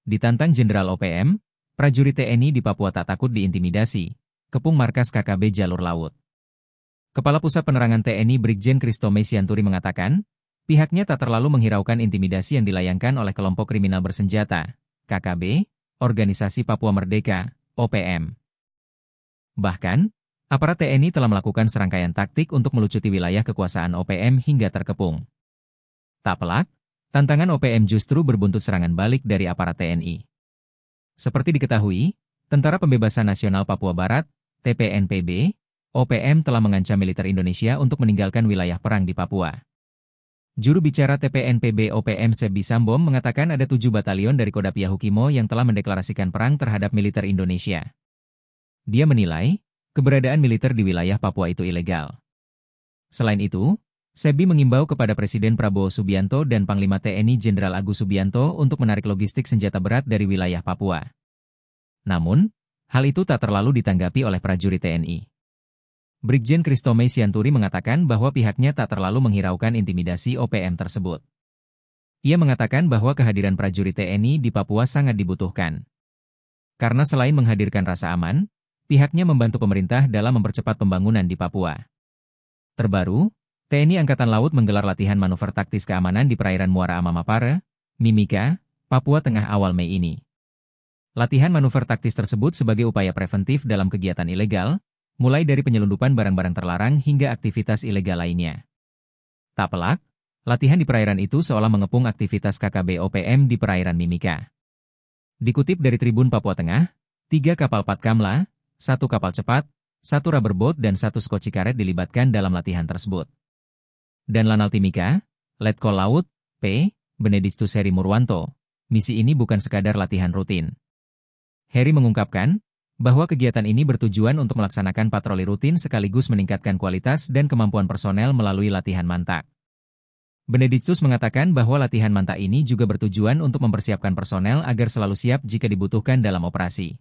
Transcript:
Ditantang Jenderal OPM, prajurit TNI di Papua tak takut diintimidasi, kepung markas KKB Jalur Laut. Kepala Pusat Penerangan TNI Brigjen Christomay Sianturi mengatakan, pihaknya tak terlalu menghiraukan intimidasi yang dilayangkan oleh kelompok kriminal bersenjata, KKB, Organisasi Papua Merdeka, OPM. Bahkan, aparat TNI telah melakukan serangkaian taktik untuk melucuti wilayah kekuasaan OPM hingga terkepung. Tak pelak, tantangan OPM justru berbuntut serangan balik dari aparat TNI. Seperti diketahui, Tentara Pembebasan Nasional Papua Barat, TPNPB, OPM telah mengancam militer Indonesia untuk meninggalkan wilayah perang di Papua. Juru bicara TPNPB OPM Sebi Sambom mengatakan ada 7 batalion dari Kodapia Hukimo yang telah mendeklarasikan perang terhadap militer Indonesia. Dia menilai, keberadaan militer di wilayah Papua itu ilegal. Selain itu, Sebi mengimbau kepada Presiden Prabowo Subianto dan Panglima TNI Jenderal Agus Subianto untuk menarik logistik senjata berat dari wilayah Papua. Namun, hal itu tak terlalu ditanggapi oleh prajurit TNI. Brigjen Christomay Sianturi mengatakan bahwa pihaknya tak terlalu menghiraukan intimidasi OPM tersebut. Ia mengatakan bahwa kehadiran prajurit TNI di Papua sangat dibutuhkan. Karena selain menghadirkan rasa aman, pihaknya membantu pemerintah dalam mempercepat pembangunan di Papua. Terbaru, TNI Angkatan Laut menggelar latihan manuver taktis keamanan di perairan Muara Amamapare, Mimika, Papua Tengah awal Mei ini. Latihan manuver taktis tersebut sebagai upaya preventif dalam kegiatan ilegal, mulai dari penyelundupan barang-barang terlarang hingga aktivitas ilegal lainnya. Tak pelak, latihan di perairan itu seolah mengepung aktivitas KKB OPM di perairan Mimika. Dikutip dari Tribun Papua Tengah, 3 kapal Patkamla, 1 kapal cepat, 1 rubberboat dan 1 skoci karet dilibatkan dalam latihan tersebut. Dan Lanal Timika, Letkol Laut, P. Benedictus Heri Murwanto, misi ini bukan sekadar latihan rutin. Heri mengungkapkan, bahwa kegiatan ini bertujuan untuk melaksanakan patroli rutin sekaligus meningkatkan kualitas dan kemampuan personel melalui latihan mantak. Benedictus mengatakan bahwa latihan mantak ini juga bertujuan untuk mempersiapkan personel agar selalu siap jika dibutuhkan dalam operasi.